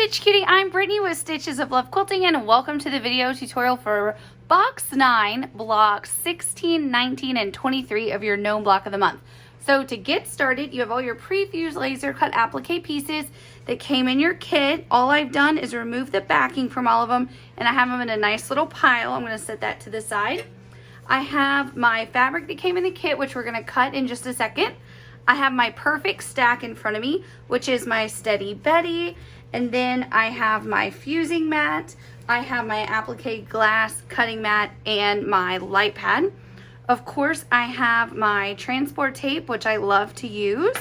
Stitch Cutie, I'm Brittany with Stitches of Love Quilting, and welcome to the video tutorial for box 9, blocks 16, 19, and 23 of your Gnome block of the month. So to get started, you have all your pre-fused laser cut applique pieces that came in your kit. All I've done is remove the backing from all of them, and I have them in a nice little pile. I'm going to set that to the side. I have my fabric that came in the kit, which we're going to cut in just a second. I have my perfect stack in front of me, which is my Steady Betty. And then I have my fusing mat, I have my applique glass cutting mat, and my light pad. Of course, I have my transport tape, which I love to use.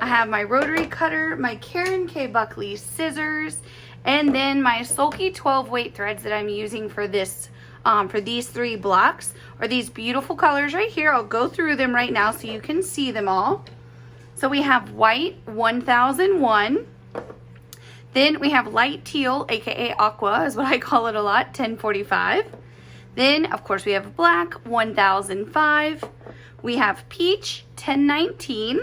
I have my rotary cutter, my Karen K. Buckley scissors, and then my Sulky 12 weight threads that I'm using for this, for these 3 blocks, are these beautiful colors right here. I'll go through them right now so you can see them all. So we have white 1001. Then we have light teal, aka aqua is what I call it a lot, 1045. Then of course we have black 1005. We have peach 1019.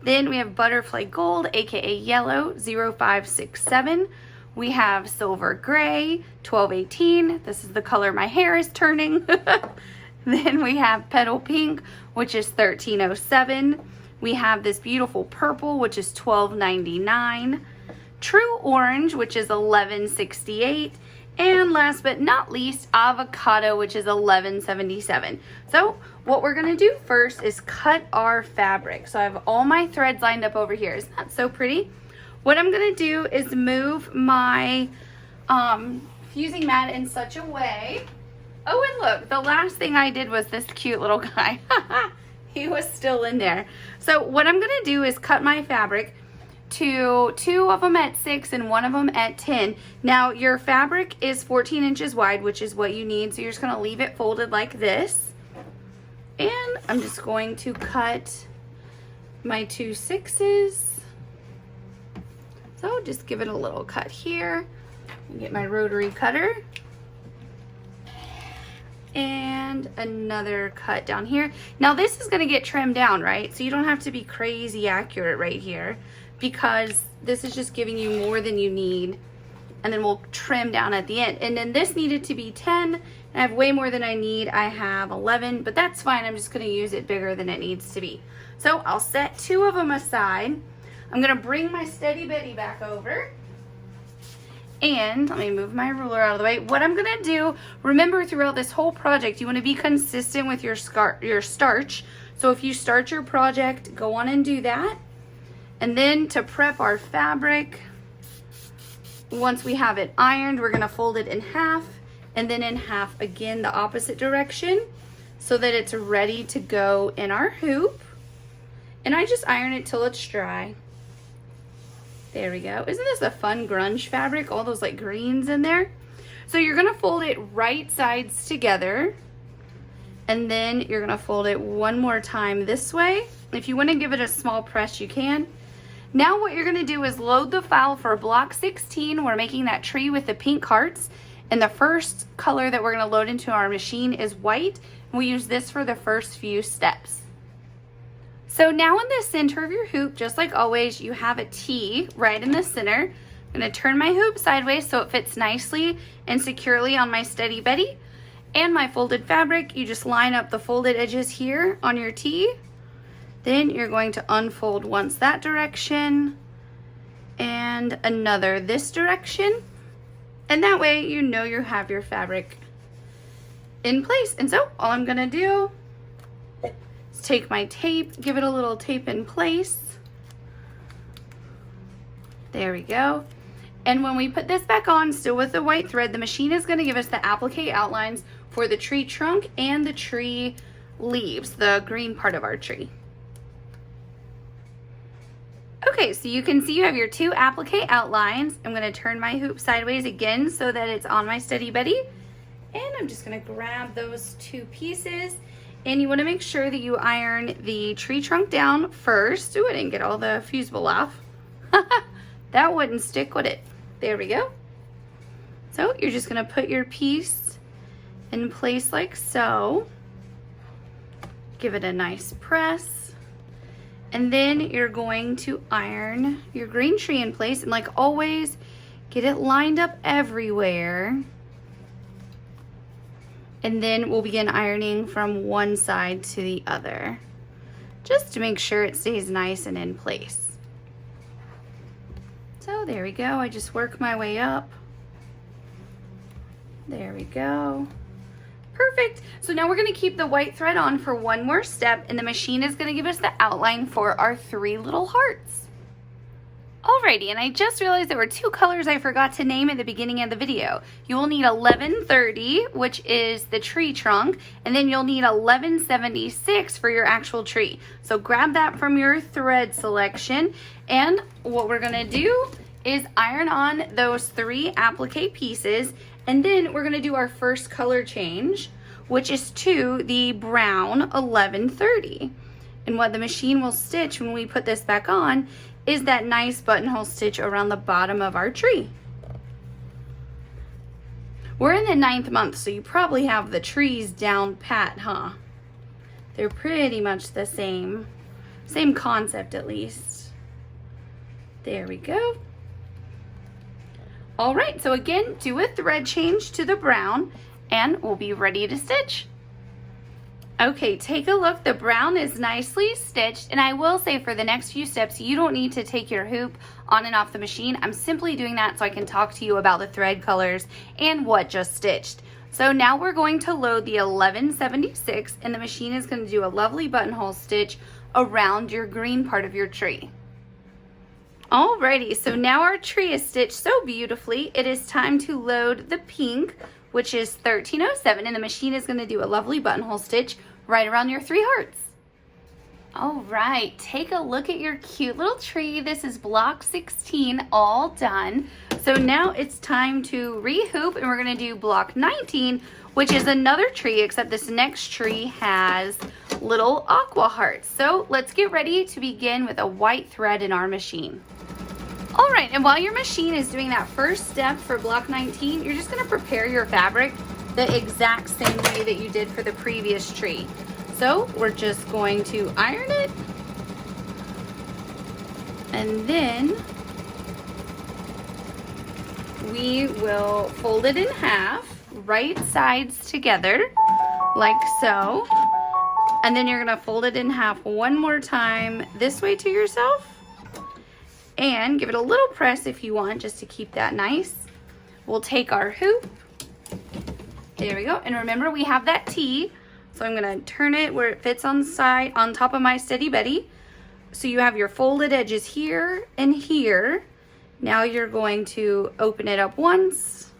Then we have butterfly gold, aka yellow, 0567. We have silver gray 1218. This is the color my hair is turning. Then we have petal pink, which is 1307. We have this beautiful purple, which is 1299. True orange, which is 1168, and last but not least, avocado, which is 1177. So what we're gonna do first is cut our fabric. So I have all my threads lined up over here. Isn't that so pretty? What I'm gonna do is move my fusing mat in such a way. Oh, and look, the last thing I did was this cute little guy. He was still in there. So what I'm gonna do is cut my fabric to 2 of them at 6 and 1 of them at 10. Now your fabric is 14 inches wide, which is what you need. So you're just gonna leave it folded like this. And I'm just going to cut my 2 6s. So just give it a little cut here. Get my rotary cutter. And another cut down here. Now this is gonna get trimmed down, right? So you don't have to be crazy accurate right here, because this is just giving you more than you need, and then we'll trim down at the end. And then this needed to be 10, and I have way more than I need. I have 11, but that's fine. I'm just gonna use it bigger than it needs to be. So I'll set 2 of them aside. I'm gonna bring my Steady Betty back over, and let me move my ruler out of the way. What I'm gonna do, remember throughout this whole project, you wanna be consistent with your starch. So if you start your project, go on and do that. And then to prep our fabric, once we have it ironed, we're gonna fold it in half, and then in half again the opposite direction, so that it's ready to go in our hoop. And I just iron it till it's dry. There we go. Isn't this a fun grunge fabric? All those like greens in there. So you're gonna fold it right sides together, and then you're gonna fold it one more time this way. If you wanna give it a small press, you can. Now what you're gonna do is load the file for block 16. We're making that tree with the pink hearts, and the first color that we're gonna load into our machine is white. We use this for the first few steps. So now in the center of your hoop, just like always, you have a T right in the center. I'm gonna turn my hoop sideways so it fits nicely and securely on my Steady Betty. And my folded fabric, you just line up the folded edges here on your T. Then you're going to unfold once that direction and another this direction. And that way you know you have your fabric in place. And so all I'm gonna do is take my tape, give it a little tape in place. There we go. And when we put this back on, still with the white thread, the machine is gonna give us the applique outlines for the tree trunk and the tree leaves, the green part of our tree. Okay, so you can see you have your 2 applique outlines. I'm gonna turn my hoop sideways again so that it's on my Steady Betty. And I'm just gonna grab those 2 pieces. And you wanna make sure that you iron the tree trunk down first. Ooh, I didn't get all the fusible off. That wouldn't stick, would it? There we go. So you're just gonna put your piece in place like so. Give it a nice press. And then you're going to iron your green tree in place, and like always, Get it lined up everywhere. And then we'll begin ironing from one side to the other, just to make sure it stays nice and in place. So there we go. I just work my way up. There we go. Perfect. So now we're going to keep the white thread on for one more step, and the machine is going to give us the outline for our 3 little hearts. Alrighty, and I just realized there were 2 colors I forgot to name at the beginning of the video. You will need 1130, which is the tree trunk, and then you'll need 1176 for your actual tree. So grab that from your thread selection, and what we're going to do is iron on those 3 applique pieces, and then we're going to do our first color change, which is to the brown 1130. And what the machine will stitch when we put this back on is that nice buttonhole stitch around the bottom of our tree. We're in the 9th month, so you probably have the trees down pat, huh? They're pretty much the same concept at least. There we go. All right, so again, do a thread change to the brown and we'll be ready to stitch. Okay, take a look. The brown is nicely stitched, and I will say for the next few steps, you don't need to take your hoop on and off the machine. I'm simply doing that so I can talk to you about the thread colors and what just stitched. So now we're going to load the 1176, and the machine is going to do a lovely buttonhole stitch around your green part of your tree. Alrighty, so now our tree is stitched so beautifully. It is time to load the pink, which is 1307, and the machine is going to do a lovely buttonhole stitch right around your 3 hearts. All right, take a look at your cute little tree. This is block 16 all done. So now it's time to rehoop, and we're going to do block 19, which is another tree, except this next tree has little aqua hearts. So let's get ready to begin with a white thread in our machine. All right, and while your machine is doing that first step for block 19, you're just going to prepare your fabric the exact same way that you did for the previous tree. So we're just going to iron it, and then we will fold it in half, right sides together, like so. And then you're going to fold it in half one more time this way to yourself. And give it a little press if you want, just to keep that nice. We'll take our hoop. There we go. And remember, we have that T. So I'm going to turn it where it fits on the side, on top of my Steady Betty. So you have your folded edges here and here. Now you're going to open it up once.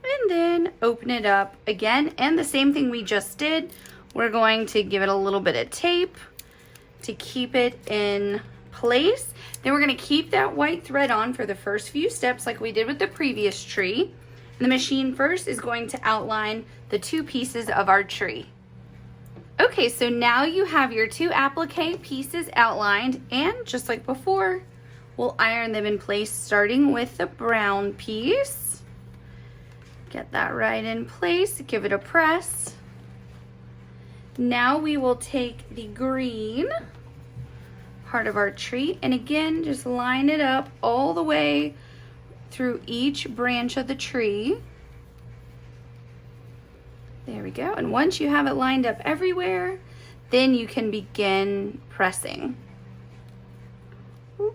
And then open it up again. And the same thing we just did. We're going to give it a little bit of tape to keep it in place. Then we're going to keep that white thread on for the first few steps like we did with the previous tree. And the machine first is going to outline the 2 pieces of our tree. Okay, so now you have your 2 applique pieces outlined, and just like before, we'll iron them in place starting with the brown piece. Get that right in place, give it a press. Now we will take the green part of our tree, and again, just line it up all the way through each branch of the tree. There we go. And once you have it lined up everywhere, then you can begin pressing. Oh,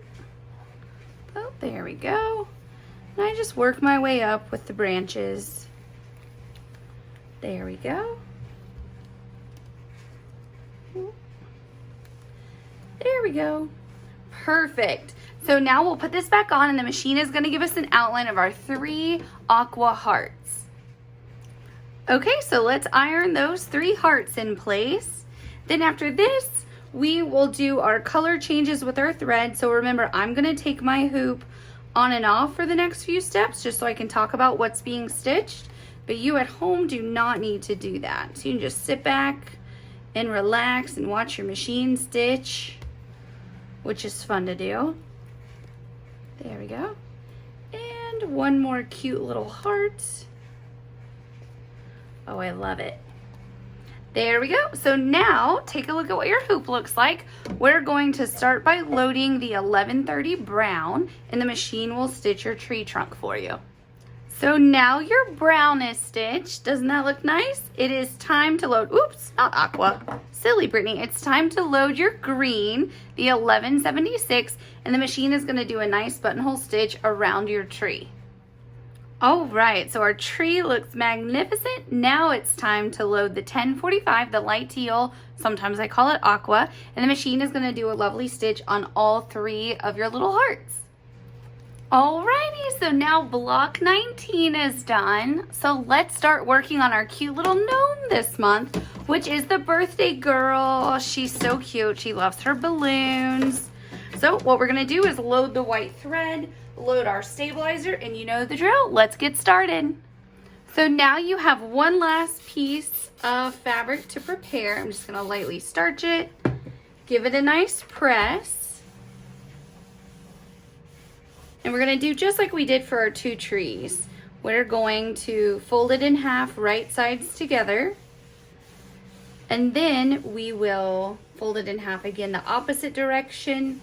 there we go. And I just work my way up with the branches. There we go. There we go. Perfect. So now we'll put this back on, and the machine is going to give us an outline of our 3 aqua hearts. Okay, so let's iron those 3 hearts in place. Then after this, we will do our color changes with our thread. So remember, I'm going to take my hoop on and off for the next few steps just so I can talk about what's being stitched. But you at home do not need to do that. So you can just sit back and relax and watch your machine stitch, which is fun to do. There we go. And one more cute little heart. Oh, I love it. There we go. So now take a look at what your hoop looks like. We're going to start by loading the 1130 brown, and the machine will stitch your tree trunk for you. So now your brown is stitched. Doesn't that look nice? It is time to load, oops, not aqua. Silly Brittany. It's time to load your green, the 1176, and the machine is going to do a nice buttonhole stitch around your tree. All right, so our tree looks magnificent. Now it's time to load the 1045, the light teal, sometimes I call it aqua, and the machine is going to do a lovely stitch on all 3 of your little hearts. Alrighty, so now block 19 is done. So let's start working on our cute little gnome this month, which is the birthday girl. She's so cute. She loves her balloons. So what we're going to do is load the white thread, load our stabilizer, and you know the drill. Let's get started. So now you have one last piece of fabric to prepare. I'm just going to lightly starch it, give it a nice press. And we're going to do just like we did for our 2 trees. We're going to fold it in half, right sides together. And then we will fold it in half again the opposite direction.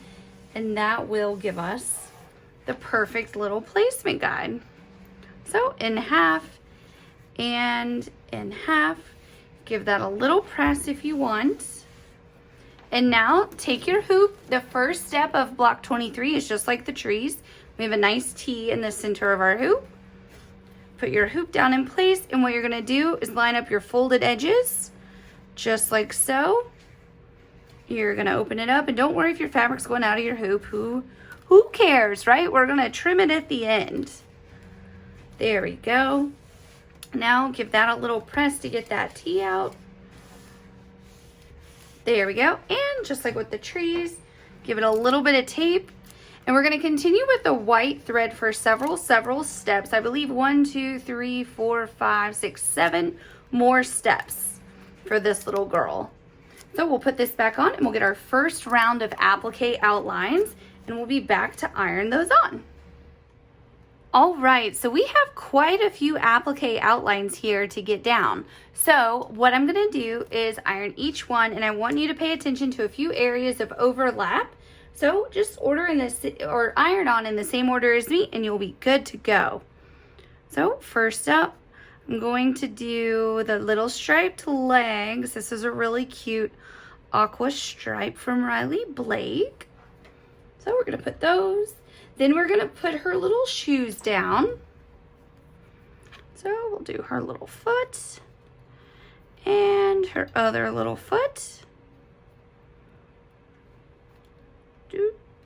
And that will give us the perfect little placement guide. So in half and in half. Give that a little press if you want. And now take your hoop. The first step of block 23 is just like the trees. We have a nice T in the center of our hoop. Put your hoop down in place, and what you're going to do is line up your folded edges, just like so. You're going to open it up, and don't worry if your fabric's going out of your hoop. Who cares, right? We're going to trim it at the end. There we go. Now give that a little press to get that T out. There we go. And just like with the trees, give it a little bit of tape. And we're going to continue with the white thread for several steps. I believe 1, 2, 3, 4, 5, 6, 7 more steps for this little girl. So we'll put this back on and we'll get our first round of applique outlines, and we'll be back to iron those on. All right, so we have quite a few applique outlines here to get down. So what I'm going to do is iron each one, and I want you to pay attention to a few areas of overlap. So just iron on in the same order as me, and you'll be good to go. So first up, I'm going to do the little striped legs. This is a really cute aqua stripe from Riley Blake. So we're going to put those. Then we're going to put her little shoes down. So we'll do her little foot and her other little foot.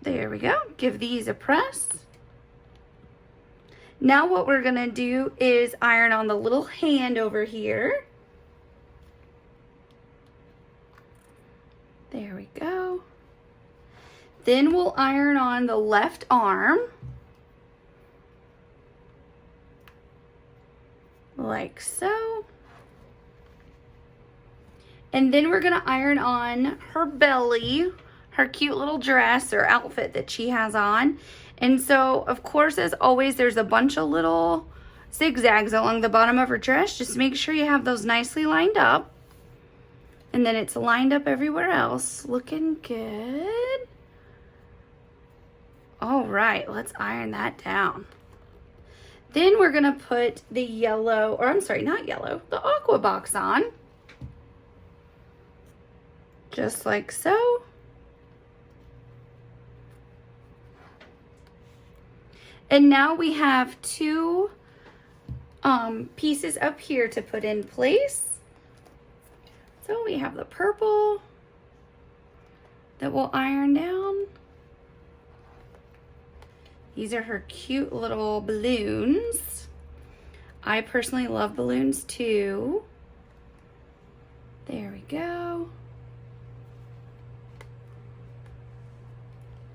There we go. Give these a press. Now what we're going to do is iron on the little hand over here. There we go. Then we'll iron on the left arm. Like so. And then we're going to iron on her belly, her cute little dress or outfit that she has on. And so, of course, as always, there's a bunch of little zigzags along the bottom of her dress. Just make sure you have those nicely lined up. And then it's lined up everywhere else. Looking good. All right, let's iron that down. Then we're going to put the yellow, or I'm sorry, not yellow, the aqua box on. Just like so. And now we have 2 pieces up here to put in place. So we have the purple that we'll iron down. These are her cute little balloons. I personally love balloons too. There we go.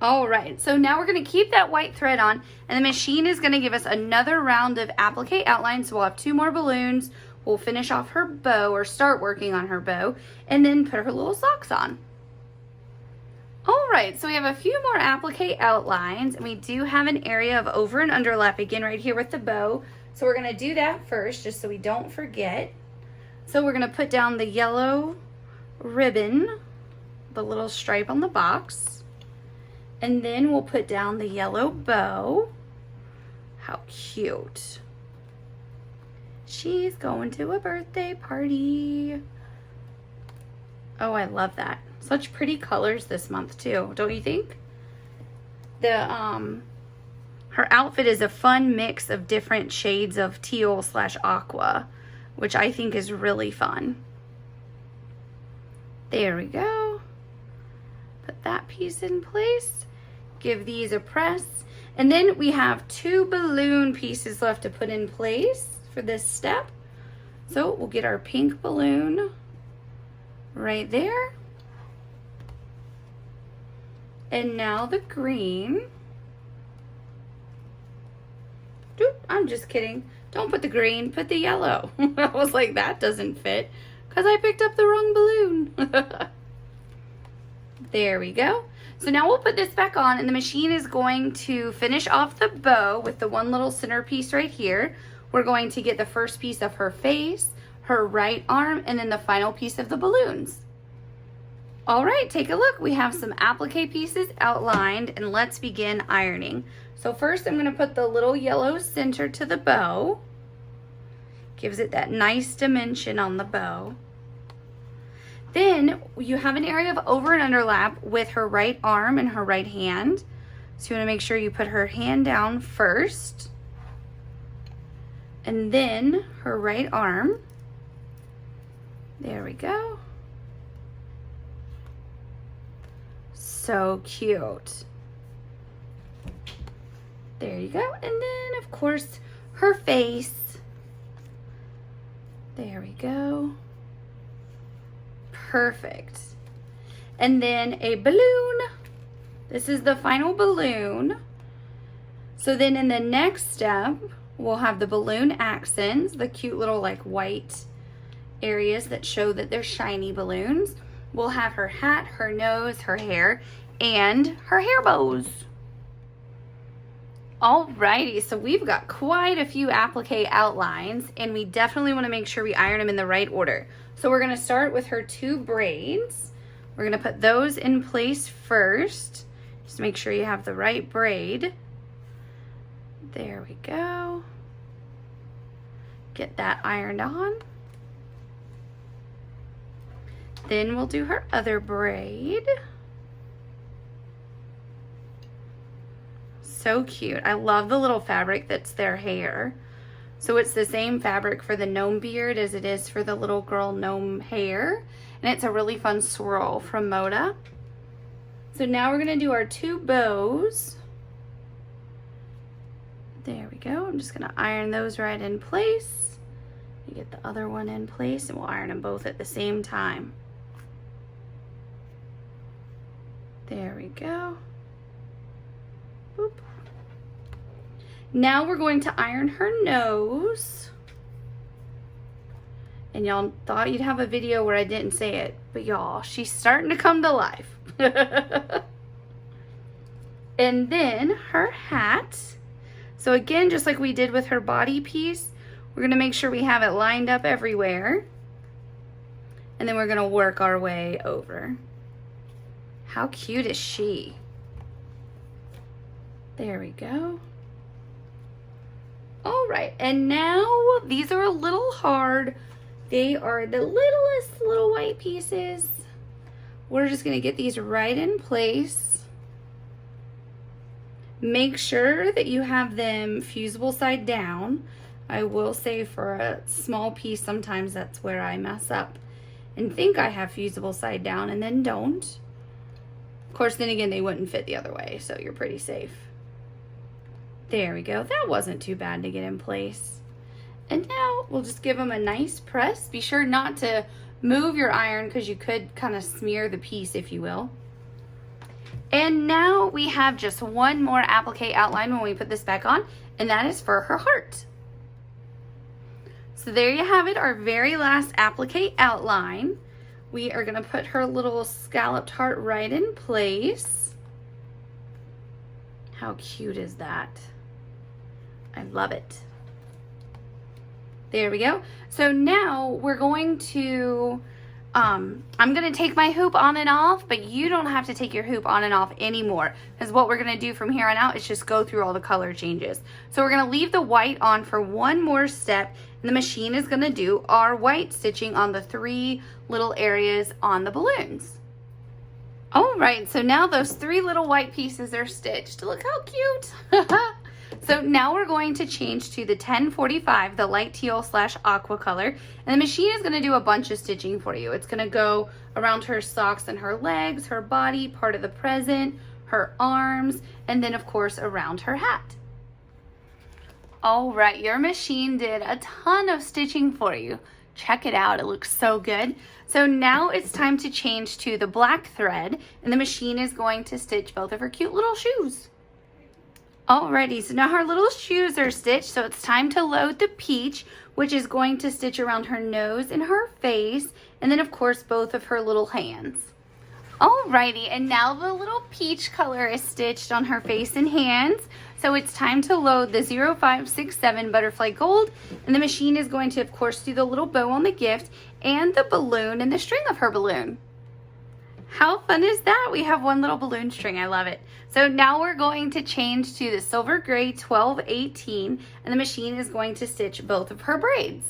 All right, so now we're going to keep that white thread on, and the machine is going to give us another round of applique outline. So we'll have 2 more balloons. We'll finish off her bow, or start working on her bow, and then put her little socks on. All right, so we have a few more applique outlines, and we do have an area of over and underlap again right here with the bow. So we're going to do that first, just so we don't forget. So we're gonna put down the yellow ribbon, the little stripe on the box, and then we'll put down the yellow bow. How cute. She's going to a birthday party. Oh, I love that. Such pretty colors this month too, don't you think? Her outfit is a fun mix of different shades of teal / aqua, which I think is really fun. There we go. Put that piece in place. Give these a press. And then we have 2 balloon pieces left to put in place for this step. So we'll get our pink balloon right there. And now the green. Oop, I'm just kidding. Don't put the green, put the yellow. I was like, that doesn't fit because I picked up the wrong balloon. There we go. So now we'll put this back on, and the machine is going to finish off the bow with the one little centerpiece right here. We're going to get the first piece of her face, her right arm, and then the final piece of the balloons. All right, take a look. We have some applique pieces outlined, and let's begin ironing. So first I'm gonna put the little yellow center to the bow. Gives it that nice dimension on the bow. Then you have an area of over and underlap with her right arm and her right hand. So you wanna make sure you put her hand down first, and then her right arm. There we go. So cute. There you go. And then of course her face. There we go. Perfect. And then a balloon. This is the final balloon. So then in the next step, we'll have the balloon accents, the cute little like white areas that show that they're shiny balloons. We'll have her hat, her nose, her hair, and her hair bows. Alrighty, so we've got quite a few applique outlines, and we definitely want to make sure we iron them in the right order. So we're going to start with her 2 braids. We're going to put those in place first. Just make sure you have the right braid. There we go. Get that ironed on. Then we'll do her other braid. So cute. I love the little fabric that's their hair. So it's the same fabric for the gnome beard as it is for the little girl gnome hair. And it's a really fun swirl from Moda. So now we're going to do our 2 bows. There we go. I'm just going to iron those right in place. You get the other one in place, and we'll iron them both at the same time. There we go. Boop. Now we're going to iron her nose. And y'all thought you'd have a video where I didn't say it, but y'all, she's starting to come to life. And then her hat. So again, just like we did with her body piece, we're going to make sure we have it lined up everywhere. And then we're going to work our way over. How cute is she? There we go. All right, and now these are a little hard. They are the littlest little white pieces. We're just gonna get these right in place. Make sure that you have them fusible side down. I will say for a small piece, sometimes that's where I mess up and think I have fusible side down and then don't. Of course, then again, they wouldn't fit the other way, so you're pretty safe. There we go. That wasn't too bad to get in place. And now we'll just give them a nice press. Be sure not to move your iron because you could kind of smear the piece, if you will. And now we have just one more applique outline when we put this back on, and that is for her heart. So there you have it, our very last applique outline. We are gonna put her little scalloped heart right in place. How cute is that? I love it. There we go. So now we're going to, I'm going to take my hoop on and off, but you don't have to take your hoop on and off anymore, because what we're going to do from here on out is just go through all the color changes. So we're going to leave the white on for one more step, and the machine is going to do our white stitching on the 3 little areas on the balloons. All right, so now those 3 little white pieces are stitched. Look how cute. So now we're going to change to the 1045, the light teal / aqua color, and the machine is going to do a bunch of stitching for you. It's going to go around her socks and her legs, her body, part of the present, her arms, and then of course around her hat. All right, your machine did a ton of stitching for you. Check it out, it looks so good. So now it's time to change to the black thread, and the machine is going to stitch both of her cute little shoes. Alrighty, so now her little shoes are stitched, so it's time to load the peach, which is going to stitch around her nose and her face, and then of course both of her little hands. Alrighty, and now the little peach color is stitched on her face and hands, so it's time to load the 0567 butterfly gold, and the machine is going to of course do the little bow on the gift and the balloon and the string of her balloon. How fun is that? We have one little balloon string. I love it. So now we're going to change to the silver gray 1218, and the machine is going to stitch both of her braids.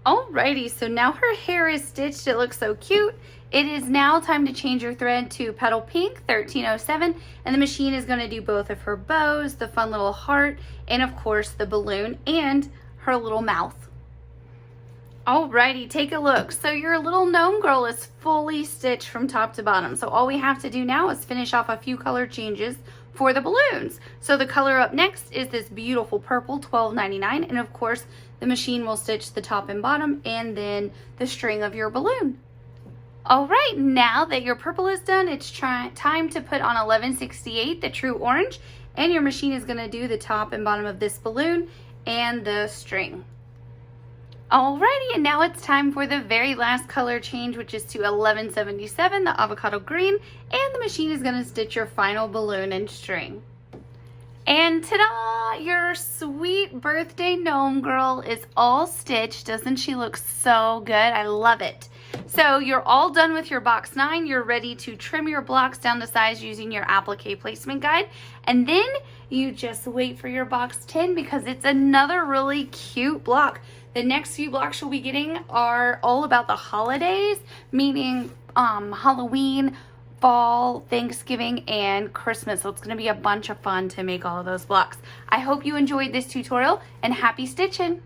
Alrighty, so now her hair is stitched. It looks so cute. It is now time to change your thread to petal pink 1307, and the machine is going to do both of her bows, the fun little heart, and of course the balloon and her little mouth. Alrighty, take a look. So your little gnome girl is fully stitched from top to bottom. So all we have to do now is finish off a few color changes for the balloons. So the color up next is this beautiful purple, $12.99, and of course the machine will stitch the top and bottom and then the string of your balloon. Alright, now that your purple is done, it's time to put on 1168, the true orange, and your machine is going to do the top and bottom of this balloon and the string. Alrighty, and now it's time for the very last color change, which is to 1177, the avocado green, and the machine is going to stitch your final balloon and string. And ta-da! Your sweet birthday gnome girl is all stitched. Doesn't she look so good? I love it. So you're all done with your box 9. You're ready to trim your blocks down to size using your applique placement guide. And then you just wait for your box 10 because it's another really cute block. The next few blocks you'll be getting are all about the holidays, meaning Halloween, fall, Thanksgiving, and Christmas. So it's going to be a bunch of fun to make all of those blocks. I hope you enjoyed this tutorial, and happy stitching!